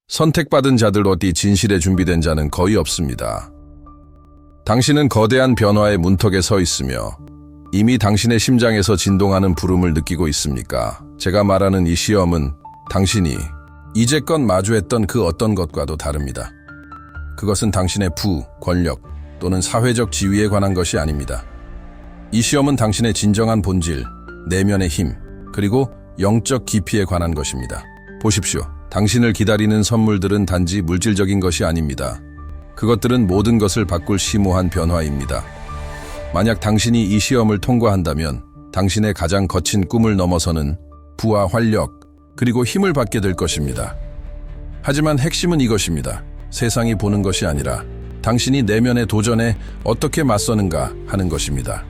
선택받은 자들 어디 진실에 준비된 자는 거의 없습니다. 당신은 거대한 변화의 문턱에 서 있으며 이미 당신의 심장에서 진동하는 부름을 느끼고 있습니까? 제가 말하는 이 시험은 당신이 이제껏 마주했던 그 어떤 것과도 다릅니다. 그것은 당신의 권력 또는 사회적 지위에 관한 것이 아닙니다. 이 시험은 당신의 진정한 본질, 내면의 힘, 그리고 영적 깊이에 관한 것입니다. 보십시오. 당신을 기다리는 선물들은 단지 물질적인 것이 아닙니다. 그것들은 모든 것을 바꿀 심오한 변화입니다. 만약 당신이 이 시험을 통과한다면 당신의 가장 거친 꿈을 넘어서는 부와 활력, 그리고 힘을 받게 될 것입니다. 하지만 핵심은 이것입니다. 세상이 보는 것이 아니라 당신이 내면의 도전에 어떻게 맞서는가 하는 것입니다.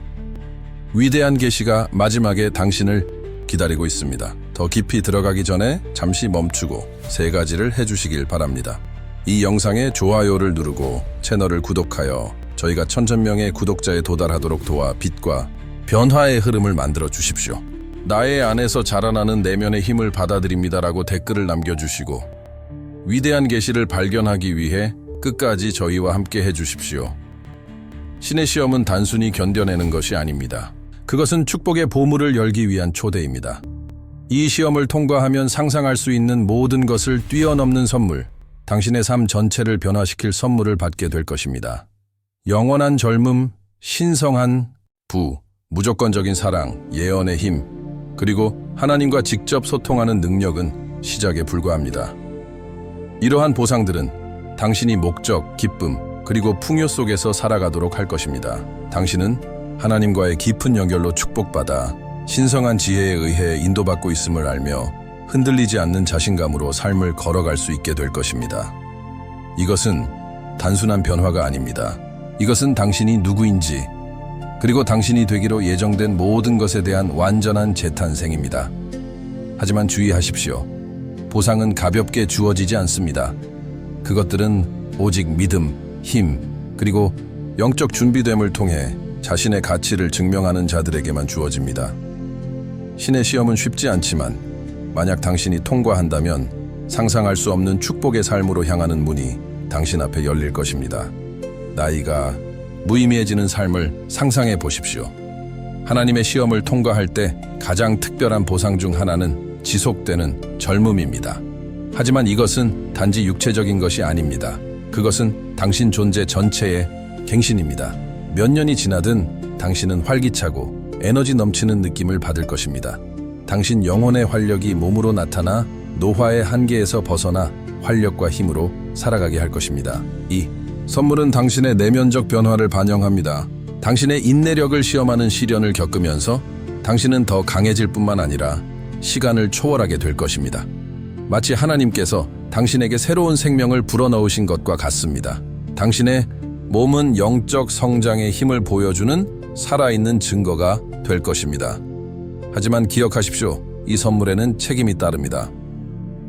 위대한 계시가 마지막에 당신을 기다리고 있습니다. 더 깊이 들어가기 전에 잠시 멈추고 3가지를 해주시길 바랍니다. 이 영상에 좋아요를 누르고 채널을 구독하여 저희가 1000명의 구독자에 도달하도록 도와 빛과 변화의 흐름을 만들어 주십시오. 나의 안에서 자라나는 내면의 힘을 받아들입니다라고 댓글을 남겨주시고 위대한 계시를 발견하기 위해 끝까지 저희와 함께 해주십시오. 신의 시험은 단순히 견뎌내는 것이 아닙니다. 그것은 축복의 보물을 열기 위한 초대입니다. 이 시험을 통과하면 상상할 수 있는 모든 것을 뛰어넘는 선물, 당신의 삶 전체를 변화시킬 선물을 받게 될 것입니다. 영원한 젊음, 신성한 무조건적인 사랑, 예언의 힘, 그리고 하나님과 직접 소통하는 능력은 시작에 불과합니다. 이러한 보상들은 당신이 목적, 기쁨, 그리고 풍요 속에서 살아가도록 할 것입니다. 당신은 하나님과의 깊은 연결로 축복받아 신성한 지혜에 의해 인도받고 있음을 알며 흔들리지 않는 자신감으로 삶을 걸어갈 수 있게 될 것입니다. 이것은 단순한 변화가 아닙니다. 이것은 당신이 누구인지, 그리고 당신이 되기로 예정된 모든 것에 대한 완전한 재탄생입니다. 하지만 주의하십시오. 보상은 가볍게 주어지지 않습니다. 그것들은 오직 믿음, 힘, 그리고 영적 준비됨을 통해 자신의 가치를 증명하는 자들에게만 주어집니다. 신의 시험은 쉽지 않지만 만약 당신이 통과한다면 상상할 수 없는 축복의 삶으로 향하는 문이 당신 앞에 열릴 것입니다. 나이가 무의미해지는 삶을 상상해 보십시오. 하나님의 시험을 통과할 때 가장 특별한 보상 중 하나는 지속되는 젊음입니다. 하지만 이것은 단지 육체적인 것이 아닙니다. 그것은 당신 존재 전체의 갱신입니다. 몇 년이 지나든 당신은 활기차고 에너지 넘치는 느낌을 받을 것입니다. 당신 영혼의 활력이 몸으로 나타나 노화의 한계에서 벗어나 활력과 힘으로 살아가게 할 것입니다. 이 선물은 당신의 내면적 변화를 반영합니다. 당신의 인내력을 시험하는 시련을 겪으면서 당신은 더 강해질 뿐만 아니라 시간을 초월하게 될 것입니다. 마치 하나님께서 당신에게 새로운 생명을 불어넣으신 것과 같습니다. 당신의 몸은 영적 성장의 힘을 보여주는 살아있는 증거가 될 것입니다. 하지만 기억하십시오. 이 선물에는 책임이 따릅니다.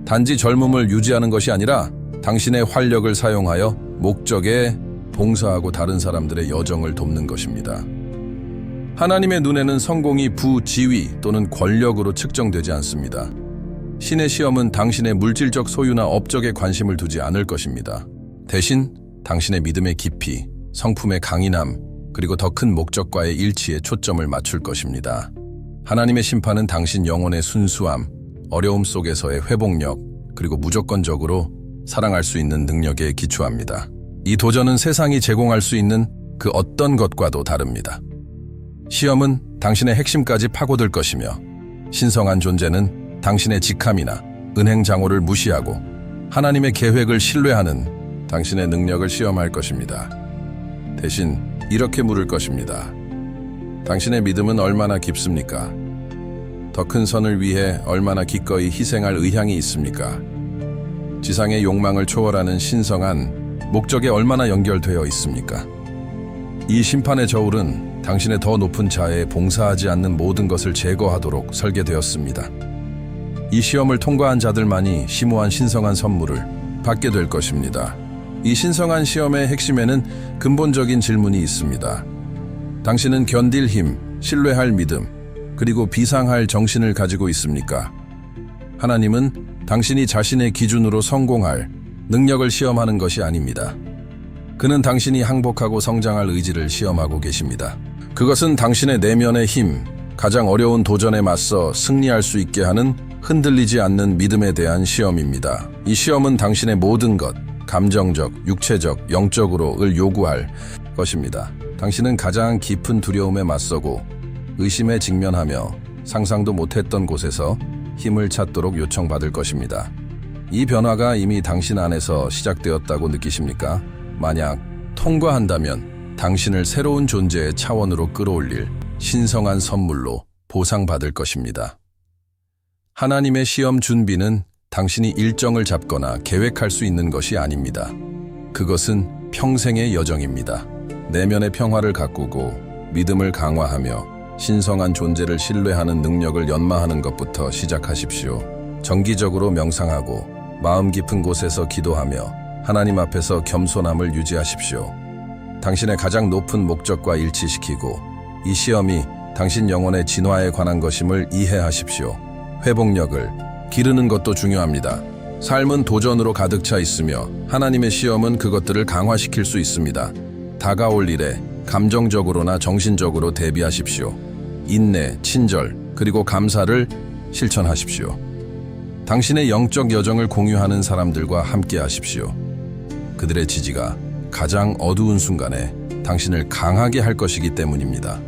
단지 젊음을 유지하는 것이 아니라 당신의 활력을 사용하여 목적에 봉사하고 다른 사람들의 여정을 돕는 것입니다. 하나님의 눈에는 성공이 지위 또는 권력으로 측정되지 않습니다. 신의 시험은 당신의 물질적 소유나 업적에 관심을 두지 않을 것입니다. 대신 당신의 믿음의 깊이, 성품의 강인함, 그리고 더 큰 목적과의 일치에 초점을 맞출 것입니다. 하나님의 심판은 당신 영혼의 순수함, 어려움 속에서의 회복력, 그리고 무조건적으로 사랑할 수 있는 능력에 기초합니다. 이 도전은 세상이 제공할 수 있는 그 어떤 것과도 다릅니다. 시험은 당신의 핵심까지 파고들 것이며 신성한 존재는 당신의 직함이나 은행장호를 무시하고 하나님의 계획을 신뢰하는 당신의 능력을 시험할 것입니다. 대신 이렇게 물을 것입니다. 당신의 믿음은 얼마나 깊습니까? 더 큰 선을 위해 얼마나 기꺼이 희생할 의향이 있습니까? 지상의 욕망을 초월하는 신성한 목적에 얼마나 연결되어 있습니까? 이 심판의 저울은 당신의 더 높은 자아에 봉사하지 않는 모든 것을 제거하도록 설계되었습니다. 이 시험을 통과한 자들만이 심오한 신성한 선물을 받게 될 것입니다. 이 신성한 시험의 핵심에는 근본적인 질문이 있습니다. 당신은 견딜 힘, 신뢰할 믿음, 그리고 비상할 정신을 가지고 있습니까? 하나님은 당신이 자신의 기준으로 성공할 능력을 시험하는 것이 아닙니다. 그는 당신이 항복하고 성장할 의지를 시험하고 계십니다. 그것은 당신의 내면의 힘, 가장 어려운 도전에 맞서 승리할 수 있게 하는 흔들리지 않는 믿음에 대한 시험입니다. 이 시험은 당신의 모든 것, 감정적, 육체적, 영적으로를 요구할 것입니다. 당신은 가장 깊은 두려움에 맞서고 의심에 직면하며 상상도 못했던 곳에서 힘을 찾도록 요청받을 것입니다. 이 변화가 이미 당신 안에서 시작되었다고 느끼십니까? 만약 통과한다면 당신을 새로운 존재의 차원으로 끌어올릴 신성한 선물로 보상받을 것입니다. 하나님의 시험 준비는 당신이 일정을 잡거나 계획할 수 있는 것이 아닙니다. 그것은 평생의 여정입니다. 내면의 평화를 가꾸고 믿음을 강화하며 신성한 존재를 신뢰하는 능력을 연마하는 것부터 시작하십시오. 정기적으로 명상하고 마음 깊은 곳에서 기도하며 하나님 앞에서 겸손함을 유지하십시오. 당신의 가장 높은 목적과 일치시키고 이 시험이 당신 영혼의 진화에 관한 것임을 이해하십시오. 회복력을 기르는 것도 중요합니다. 삶은 도전으로 가득 차 있으며 하나님의 시험은 그것들을 강화시킬 수 있습니다. 다가올 일에 감정적으로나 정신적으로 대비하십시오. 인내, 친절, 그리고 감사를 실천하십시오. 당신의 영적 여정을 공유하는 사람들과 함께 하십시오. 그들의 지지가 가장 어두운 순간에 당신을 강하게 할 것이기 때문입니다.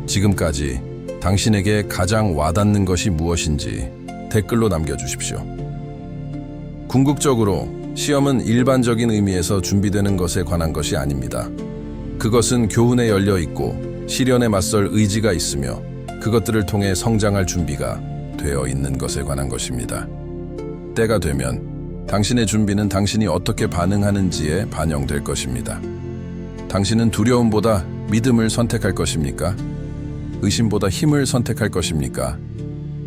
지금까지 당신에게 가장 와닿는 것이 무엇인지 댓글로 남겨주십시오. 궁극적으로 시험은 일반적인 의미에서 준비되는 것에 관한 것이 아닙니다. 그것은 교훈에 열려 있고 시련에 맞설 의지가 있으며 그것들을 통해 성장할 준비가 되어 있는 것에 관한 것입니다. 때가 되면 당신의 준비는 당신이 어떻게 반응하는지에 반영될 것입니다. 당신은 두려움보다 믿음을 선택할 것입니까? 의심보다 힘을 선택할 것입니까?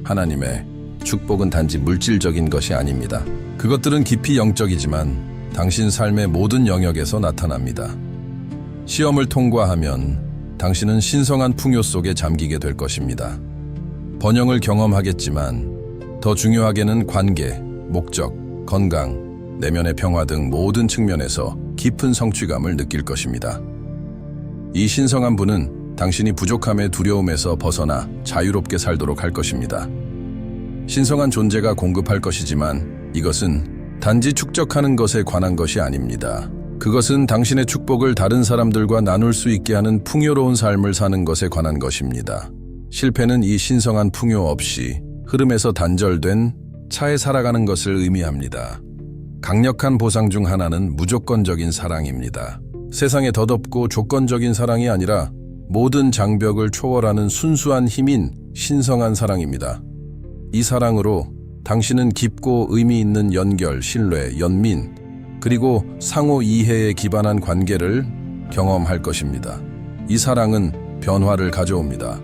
하나님의 축복은 단지 물질적인 것이 아닙니다. 그것들은 깊이 영적이지만 당신 삶의 모든 영역에서 나타납니다. 시험을 통과하면 당신은 신성한 풍요 속에 잠기게 될 것입니다. 번영을 경험하겠지만 더 중요하게는 관계, 목적, 건강, 내면의 평화 등 모든 측면에서 깊은 성취감을 느낄 것입니다. 이 신성한 분은 당신이 부족함의 두려움에서 벗어나 자유롭게 살도록 할 것입니다. 신성한 존재가 공급할 것이지만 이것은 단지 축적하는 것에 관한 것이 아닙니다. 그것은 당신의 축복을 다른 사람들과 나눌 수 있게 하는 풍요로운 삶을 사는 것에 관한 것입니다. 실패는 이 신성한 풍요 없이 흐름에서 단절된 차에 살아가는 것을 의미합니다. 강력한 보상 중 하나는 무조건적인 사랑입니다. 세상에 덧없고 조건적인 사랑이 아니라 모든 장벽을 초월하는 순수한 힘인 신성한 사랑입니다. 이 사랑으로 당신은 깊고 의미 있는 연결, 신뢰, 연민, 그리고 상호 이해에 기반한 관계를 경험할 것입니다. 이 사랑은 변화를 가져옵니다.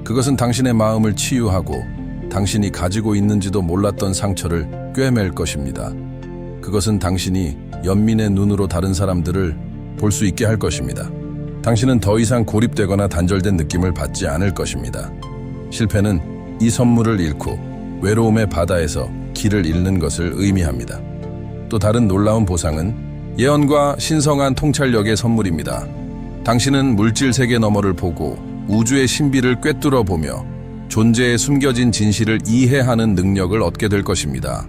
그것은 당신의 마음을 치유하고 당신이 가지고 있는지도 몰랐던 상처를 꿰맬 것입니다. 그것은 당신이 연민의 눈으로 다른 사람들을 볼 수 있게 할 것입니다. 당신은 더 이상 고립되거나 단절된 느낌을 받지 않을 것입니다. 실패는 이 선물을 잃고 외로움의 바다에서 길을 잃는 것을 의미합니다. 또 다른 놀라운 보상은 예언과 신성한 통찰력의 선물입니다. 당신은 물질 세계 너머를 보고 우주의 신비를 꿰뚫어 보며 존재의 숨겨진 진실을 이해하는 능력을 얻게 될 것입니다.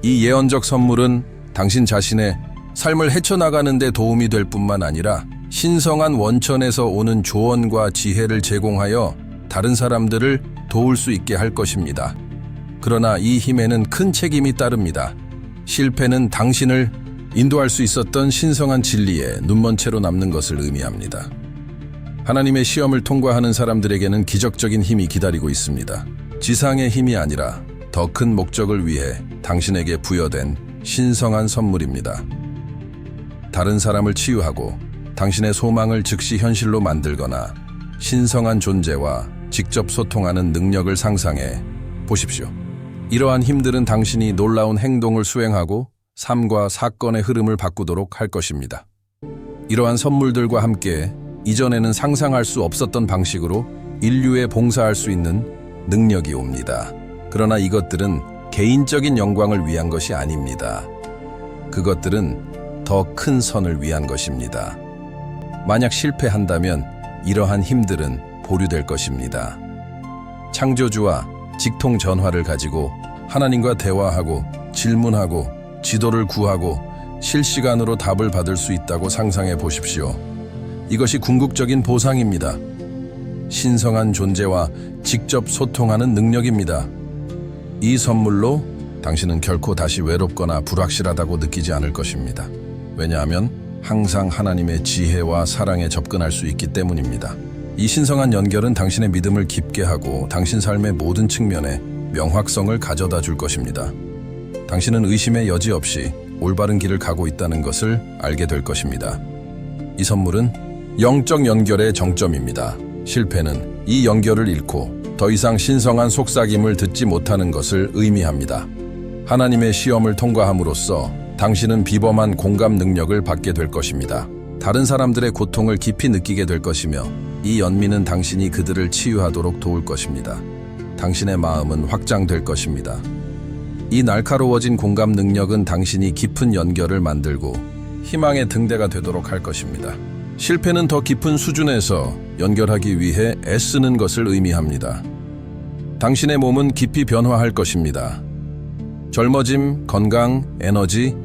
이 예언적 선물은 당신 자신의 삶을 헤쳐나가는 데 도움이 될 뿐만 아니라 신성한 원천에서 오는 조언과 지혜를 제공하여 다른 사람들을 도울 수 있게 할 것입니다. 그러나 이 힘에는 큰 책임이 따릅니다. 실패는 당신을 인도할 수 있었던 신성한 진리에 눈먼 채로 남는 것을 의미합니다. 하나님의 시험을 통과하는 사람들에게는 기적적인 힘이 기다리고 있습니다. 지상의 힘이 아니라 더 큰 목적을 위해 당신에게 부여된 신성한 선물입니다. 다른 사람을 치유하고 당신의 소망을 즉시 현실로 만들거나 신성한 존재와 직접 소통하는 능력을 상상해 보십시오. 이러한 힘들은 당신이 놀라운 행동을 수행하고 삶과 사건의 흐름을 바꾸도록 할 것입니다. 이러한 선물들과 함께 이전에는 상상할 수 없었던 방식으로 인류에 봉사할 수 있는 능력이 옵니다. 그러나 이것들은 개인적인 영광을 위한 것이 아닙니다. 그것들은 더 큰 선을 위한 것입니다. 만약 실패한다면 이러한 힘들은 보류될 것입니다. 창조주와 직통 전화를 가지고 하나님과 대화하고 질문하고 지도를 구하고 실시간으로 답을 받을 수 있다고 상상해 보십시오. 이것이 궁극적인 보상입니다. 신성한 존재와 직접 소통하는 능력입니다. 이 선물로 당신은 결코 다시 외롭거나 불확실하다고 느끼지 않을 것입니다. 왜냐하면 항상 하나님의 지혜와 사랑에 접근할 수 있기 때문입니다. 이 신성한 연결은 당신의 믿음을 깊게 하고 당신 삶의 모든 측면에 명확성을 가져다 줄 것입니다. 당신은 의심의 여지 없이 올바른 길을 가고 있다는 것을 알게 될 것입니다. 이 선물은 영적 연결의 정점입니다. 실패는 이 연결을 잃고 더 이상 신성한 속삭임을 듣지 못하는 것을 의미합니다. 하나님의 시험을 통과함으로써 당신은 비범한 공감 능력을 받게 될 것입니다. 다른 사람들의 고통을 깊이 느끼게 될 것이며 이 연민은 당신이 그들을 치유하도록 도울 것입니다. 당신의 마음은 확장될 것입니다. 이 날카로워진 공감 능력은 당신이 깊은 연결을 만들고 희망의 등대가 되도록 할 것입니다. 실패는 더 깊은 수준에서 연결하기 위해 애쓰는 것을 의미합니다. 당신의 몸은 깊이 변화할 것입니다. 젊어짐, 건강, 에너지,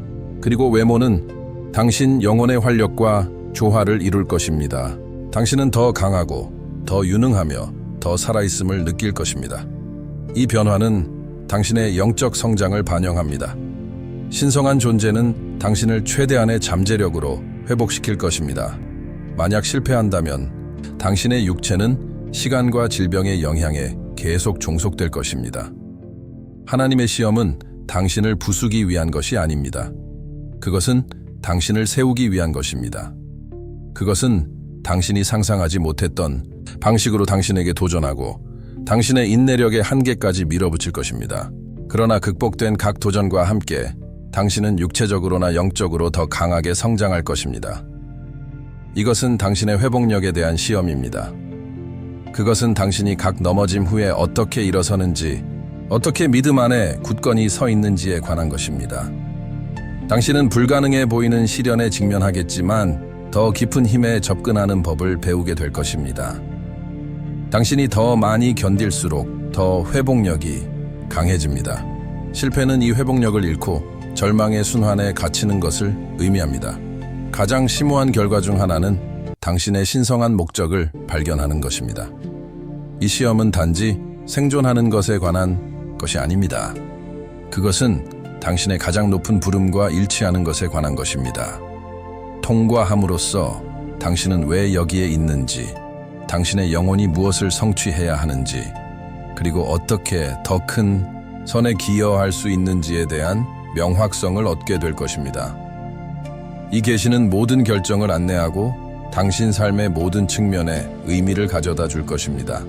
그리고 외모는 당신 영혼의 활력과 조화를 이룰 것입니다. 당신은 더 강하고 더 유능하며 더 살아있음을 느낄 것입니다. 이 변화는 당신의 영적 성장을 반영합니다. 신성한 존재는 당신을 최대한의 잠재력으로 회복시킬 것입니다. 만약 실패한다면 당신의 육체는 시간과 질병의 영향에 계속 종속될 것입니다. 하나님의 시험은 당신을 부수기 위한 것이 아닙니다. 그것은 당신을 세우기 위한 것입니다. 그것은 당신이 상상하지 못했던 방식으로 당신에게 도전하고 당신의 인내력의 한계까지 밀어붙일 것입니다. 그러나 극복된 각 도전과 함께 당신은 육체적으로나 영적으로 더 강하게 성장할 것입니다. 이것은 당신의 회복력에 대한 시험입니다. 그것은 당신이 각 넘어짐 후에 어떻게 일어서는지, 어떻게 믿음 안에 굳건히 서 있는지에 관한 것입니다. 당신은 불가능해 보이는 시련에 직면하겠지만 더 깊은 힘에 접근하는 법을 배우게 될 것입니다. 당신이 더 많이 견딜수록 더 회복력이 강해집니다. 실패는 이 회복력을 잃고 절망의 순환에 갇히는 것을 의미합니다. 가장 심오한 결과 중 하나는 당신의 신성한 목적을 발견하는 것입니다. 이 시험은 단지 생존하는 것에 관한 것이 아닙니다. 그것은 당신의 가장 높은 부름과 일치하는 것에 관한 것입니다. 통과함으로써 당신은 왜 여기에 있는지, 당신의 영혼이 무엇을 성취해야 하는지, 그리고 어떻게 더 큰 선에 기여할 수 있는지에 대한 명확성을 얻게 될 것입니다. 이 계시는 모든 결정을 안내하고 당신 삶의 모든 측면에 의미를 가져다 줄 것입니다.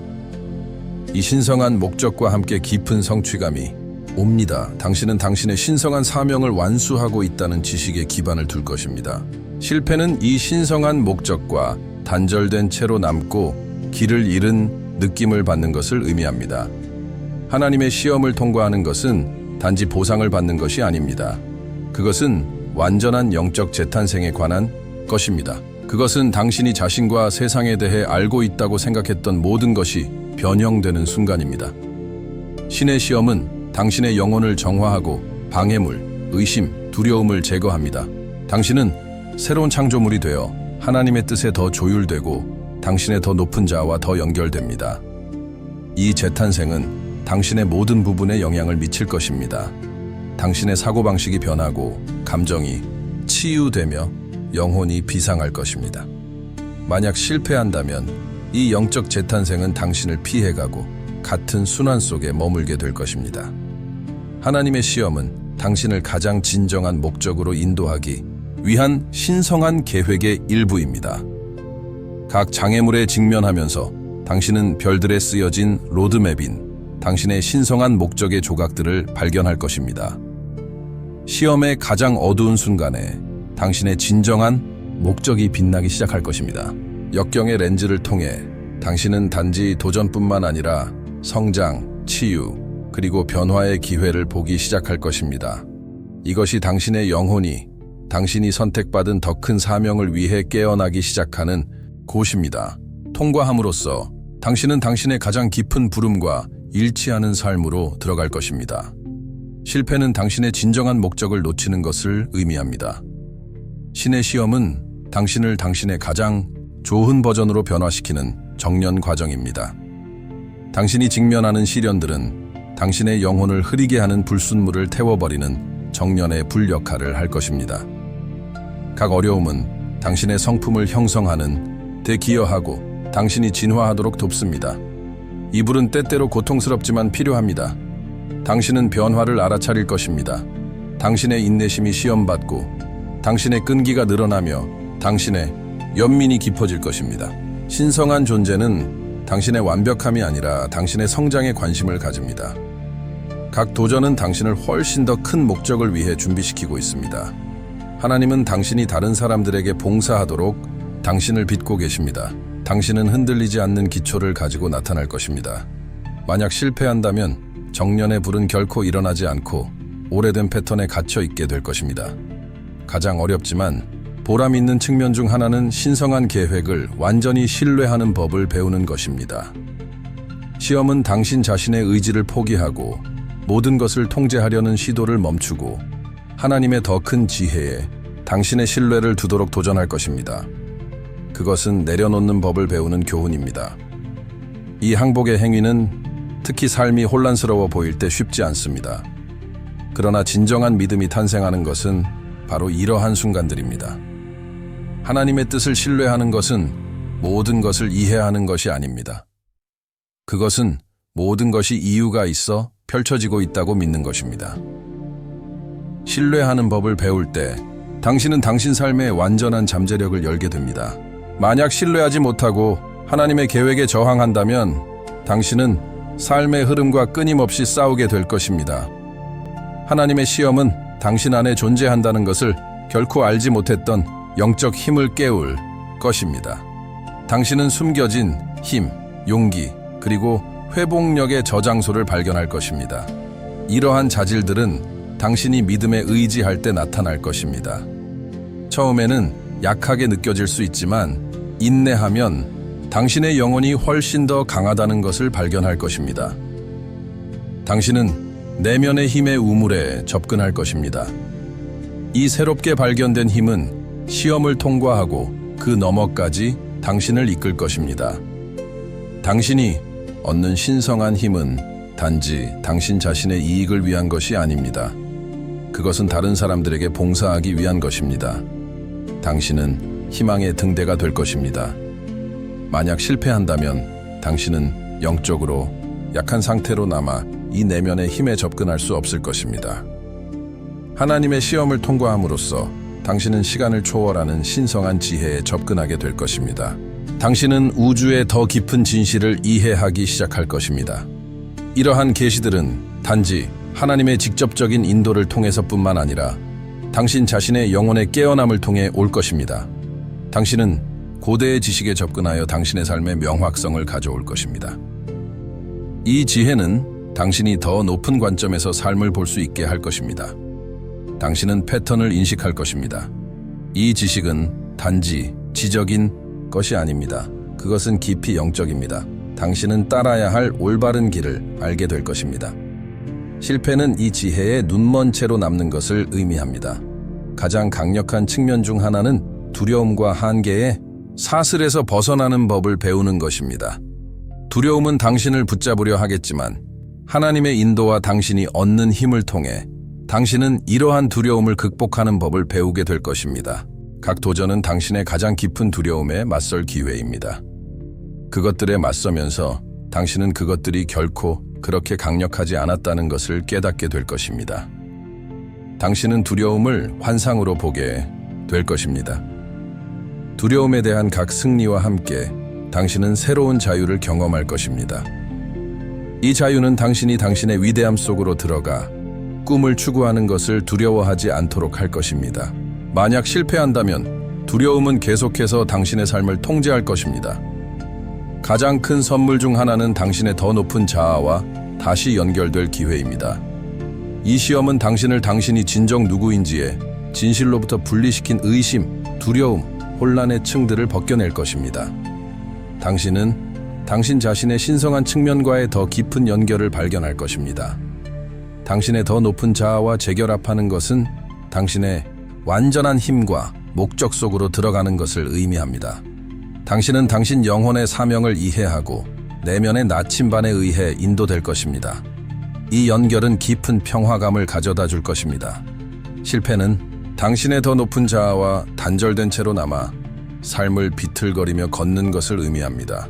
이 신성한 목적과 함께 깊은 성취감이 옵니다. 당신은 당신의 신성한 사명을 완수하고 있다는 지식에 기반을 둘 것입니다. 실패는 이 신성한 목적과 단절된 채로 남고 길을 잃은 느낌을 받는 것을 의미합니다. 하나님의 시험을 통과하는 것은 단지 보상을 받는 것이 아닙니다. 그것은 완전한 영적 재탄생에 관한 것입니다. 그것은 당신이 자신과 세상에 대해 알고 있다고 생각했던 모든 것이 변형되는 순간입니다. 신의 시험은 당신의 영혼을 정화하고 방해물, 의심, 두려움을 제거합니다. 당신은 새로운 창조물이 되어 하나님의 뜻에 더 조율되고 당신의 더 높은 자와 더 연결됩니다. 이 재탄생은 당신의 모든 부분에 영향을 미칠 것입니다. 당신의 사고방식이 변하고 감정이 치유되며 영혼이 비상할 것입니다. 만약 실패한다면 이 영적 재탄생은 당신을 피해가고 같은 순환 속에 머물게 될 것입니다. 하나님의 시험은 당신을 가장 진정한 목적으로 인도하기 위한 신성한 계획의 일부입니다. 각 장애물에 직면하면서 당신은 별들에 쓰여진 로드맵인 당신의 신성한 목적의 조각들을 발견할 것입니다. 시험의 가장 어두운 순간에 당신의 진정한 목적이 빛나기 시작할 것입니다. 역경의 렌즈를 통해 당신은 단지 도전뿐만 아니라 성장, 치유, 그리고 변화의 기회를 보기 시작할 것입니다. 이것이 당신의 영혼이 당신이 선택받은 더 큰 사명을 위해 깨어나기 시작하는 곳입니다. 통과함으로써 당신은 당신의 가장 깊은 부름과 일치하는 삶으로 들어갈 것입니다. 실패는 당신의 진정한 목적을 놓치는 것을 의미합니다. 신의 시험은 당신을 당신의 가장 좋은 버전으로 변화시키는 정년 과정입니다. 당신이 직면하는 시련들은 당신의 영혼을 흐리게 하는 불순물을 태워버리는 정년의 불 역할을 할 것입니다. 각 어려움은 당신의 성품을 형성하는 데 기여하고 당신이 진화하도록 돕습니다. 이 불은 때때로 고통스럽지만 필요합니다. 당신은 변화를 알아차릴 것입니다. 당신의 인내심이 시험받고 당신의 끈기가 늘어나며 당신의 연민이 깊어질 것입니다. 신성한 존재는 당신의 완벽함이 아니라 당신의 성장에 관심을 가집니다. 각 도전은 당신을 훨씬 더 큰 목적을 위해 준비시키고 있습니다. 하나님은 당신이 다른 사람들에게 봉사하도록 당신을 빚고 계십니다. 당신은 흔들리지 않는 기초를 가지고 나타날 것입니다. 만약 실패한다면 정년의 불은 결코 일어나지 않고 오래된 패턴에 갇혀 있게 될 것입니다. 가장 어렵지만 보람 있는 측면 중 하나는 신성한 계획을 완전히 신뢰하는 법을 배우는 것입니다. 시험은 당신 자신의 의지를 포기하고 모든 것을 통제하려는 시도를 멈추고 하나님의 더 큰 지혜에 당신의 신뢰를 두도록 도전할 것입니다. 그것은 내려놓는 법을 배우는 교훈입니다. 이 항복의 행위는 특히 삶이 혼란스러워 보일 때 쉽지 않습니다. 그러나 진정한 믿음이 탄생하는 것은 바로 이러한 순간들입니다. 하나님의 뜻을 신뢰하는 것은 모든 것을 이해하는 것이 아닙니다. 그것은 모든 것이 이유가 있어 펼쳐지고 있다고 믿는 것입니다. 신뢰하는 법을 배울 때 당신은 당신 삶의 완전한 잠재력을 열게 됩니다. 만약 신뢰하지 못하고 하나님의 계획에 저항한다면 당신은 삶의 흐름과 끊임없이 싸우게 될 것입니다. 하나님의 시험은 당신 안에 존재한다는 것을 결코 알지 못했던 영적 힘을 깨울 것입니다. 당신은 숨겨진 힘, 용기, 그리고 회복력의 저장소를 발견할 것입니다. 이러한 자질들은 당신이 믿음에 의지할 때 나타날 것입니다. 처음에는 약하게 느껴질 수 있지만 인내하면 당신의 영혼이 훨씬 더 강하다는 것을 발견할 것입니다. 당신은 내면의 힘의 우물에 접근할 것입니다. 이 새롭게 발견된 힘은 시험을 통과하고 그 너머까지 당신을 이끌 것입니다. 당신이 얻는 신성한 힘은 단지 당신 자신의 이익을 위한 것이 아닙니다. 그것은 다른 사람들에게 봉사하기 위한 것입니다. 당신은 희망의 등대가 될 것입니다. 만약 실패한다면 당신은 영적으로 약한 상태로 남아 이 내면의 힘에 접근할 수 없을 것입니다. 하나님의 시험을 통과함으로써 당신은 시간을 초월하는 신성한 지혜에 접근하게 될 것입니다. 당신은 우주의 더 깊은 진실을 이해하기 시작할 것입니다. 이러한 계시들은 단지 하나님의 직접적인 인도를 통해서뿐만 아니라 당신 자신의 영혼의 깨어남을 통해 올 것입니다. 당신은 고대의 지식에 접근하여 당신의 삶의 명확성을 가져올 것입니다. 이 지혜는 당신이 더 높은 관점에서 삶을 볼 수 있게 할 것입니다. 당신은 패턴을 인식할 것입니다. 이 지식은 단지 지적인 것이 아닙니다. 그것은 깊이 영적입니다. 당신은 따라야 할 올바른 길을 알게 될 것입니다. 실패는 이 지혜의 눈먼 채로 남는 것을 의미합니다. 가장 강력한 측면 중 하나는 두려움과 한계의 사슬에서 벗어나는 법을 배우는 것입니다. 두려움은 당신을 붙잡으려 하겠지만 하나님의 인도와 당신이 얻는 힘을 통해 당신은 이러한 두려움을 극복하는 법을 배우게 될 것입니다. 각 도전은 당신의 가장 깊은 두려움에 맞설 기회입니다. 그것들에 맞서면서 당신은 그것들이 결코 그렇게 강력하지 않았다는 것을 깨닫게 될 것입니다. 당신은 두려움을 환상으로 보게 될 것입니다. 두려움에 대한 각 승리와 함께 당신은 새로운 자유를 경험할 것입니다. 이 자유는 당신이 당신의 위대함 속으로 들어가 꿈을 추구하는 것을 두려워하지 않도록 할 것입니다. 만약 실패한다면 두려움은 계속해서 당신의 삶을 통제할 것입니다. 가장 큰 선물 중 하나는 당신의 더 높은 자아와 다시 연결될 기회입니다. 이 시험은 당신을 당신이 진정 누구인지에 진실로부터 분리시킨 의심, 두려움, 혼란의 층들을 벗겨낼 것입니다. 당신은 당신 자신의 신성한 측면과의 더 깊은 연결을 발견할 것입니다. 당신의 더 높은 자아와 재결합하는 것은 당신의 완전한 힘과 목적 속으로 들어가는 것을 의미합니다. 당신은 당신 영혼의 사명을 이해하고 내면의 나침반에 의해 인도될 것입니다. 이 연결은 깊은 평화감을 가져다 줄 것입니다. 실패는 당신의 더 높은 자아와 단절된 채로 남아 삶을 비틀거리며 걷는 것을 의미합니다.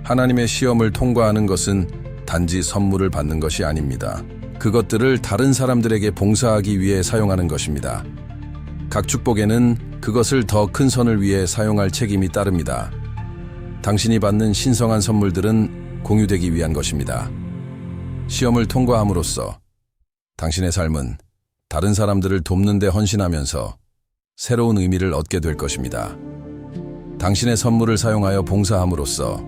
하나님의 시험을 통과하는 것은 단지 선물을 받는 것이 아닙니다. 그것들을 다른 사람들에게 봉사하기 위해 사용하는 것입니다. 각 축복에는 그것을 더 큰 선을 위해 사용할 책임이 따릅니다. 당신이 받는 신성한 선물들은 공유되기 위한 것입니다. 시험을 통과함으로써 당신의 삶은 다른 사람들을 돕는 데 헌신하면서 새로운 의미를 얻게 될 것입니다. 당신의 선물을 사용하여 봉사함으로써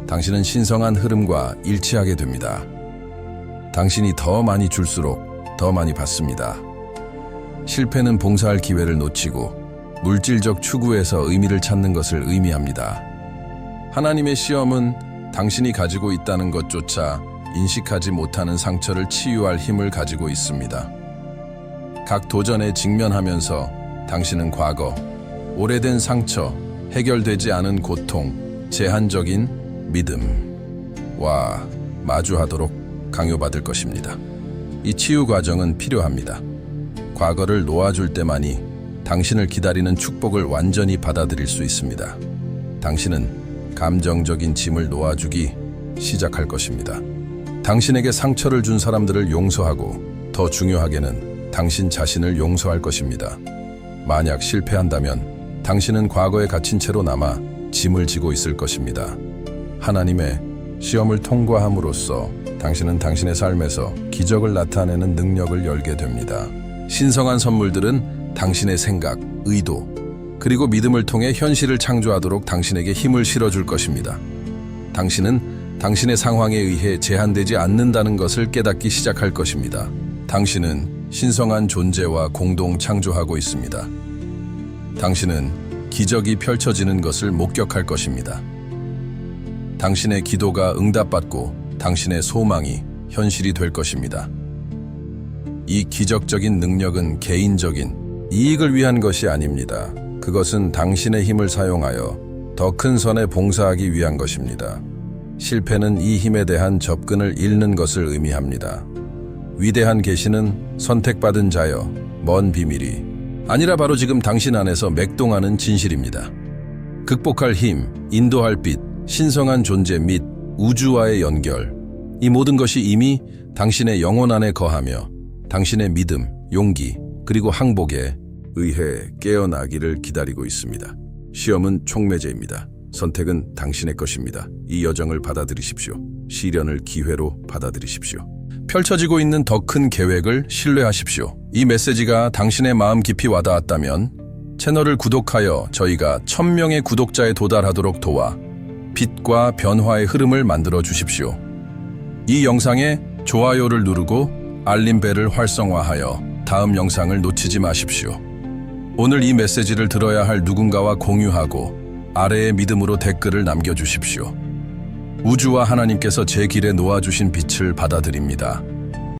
당신은 신성한 흐름과 일치하게 됩니다. 당신이 더 많이 줄수록 더 많이 받습니다. 실패는 봉사할 기회를 놓치고 물질적 추구에서 의미를 찾는 것을 의미합니다. 하나님의 시험은 당신이 가지고 있다는 것조차 인식하지 못하는 상처를 치유할 힘을 가지고 있습니다. 각 도전에 직면하면서 당신은 과거, 오래된 상처, 해결되지 않은 고통, 제한적인 믿음과 마주하도록 강요받을 것입니다. 이 치유 과정은 필요합니다. 과거를 놓아줄 때만이 당신을 기다리는 축복을 완전히 받아들일 수 있습니다. 당신은 감정적인 짐을 놓아주기 시작할 것입니다. 당신에게 상처를 준 사람들을 용서하고 더 중요하게는 당신 자신을 용서할 것입니다. 만약 실패한다면 당신은 과거에 갇힌 채로 남아 짐을 지고 있을 것입니다. 하나님의 시험을 통과함으로써 당신은 당신의 삶에서 기적을 나타내는 능력을 열게 됩니다. 신성한 선물들은 당신의 생각, 의도, 그리고 믿음을 통해 현실을 창조하도록 당신에게 힘을 실어줄 것입니다. 당신은 당신의 상황에 의해 제한되지 않는다는 것을 깨닫기 시작할 것입니다. 당신은 신성한 존재와 공동 창조하고 있습니다. 당신은 기적이 펼쳐지는 것을 목격할 것입니다. 당신의 기도가 응답받고 당신의 소망이 현실이 될 것입니다. 이 기적적인 능력은 개인적인 이익을 위한 것이 아닙니다. 그것은 당신의 힘을 사용하여 더 큰 선에 봉사하기 위한 것입니다. 실패는 이 힘에 대한 접근을 잃는 것을 의미합니다. 위대한 계시는 선택받은 자여, 먼 비밀이 아니라 바로 지금 당신 안에서 맥동하는 진실입니다. 극복할 힘, 인도할 빛, 신성한 존재 및 우주와의 연결, 이 모든 것이 이미 당신의 영혼 안에 거하며 당신의 믿음, 용기, 그리고 항복에 의해 깨어나기를 기다리고 있습니다. 시험은 촉매제입니다. 선택은 당신의 것입니다. 이 여정을 받아들이십시오. 시련을 기회로 받아들이십시오. 펼쳐지고 있는 더 큰 계획을 신뢰하십시오. 이 메시지가 당신의 마음 깊이 와닿았다면 채널을 구독하여 저희가 1000명의 구독자에 도달하도록 도와 빛과 변화의 흐름을 만들어 주십시오. 이 영상에 좋아요를 누르고 알림벨을 활성화하여 다음 영상을 놓치지 마십시오. 오늘 이 메시지를 들어야 할 누군가와 공유하고 아래의 믿음으로 댓글을 남겨주십시오. 우주와 하나님께서 제 길에 놓아주신 빛을 받아들입니다.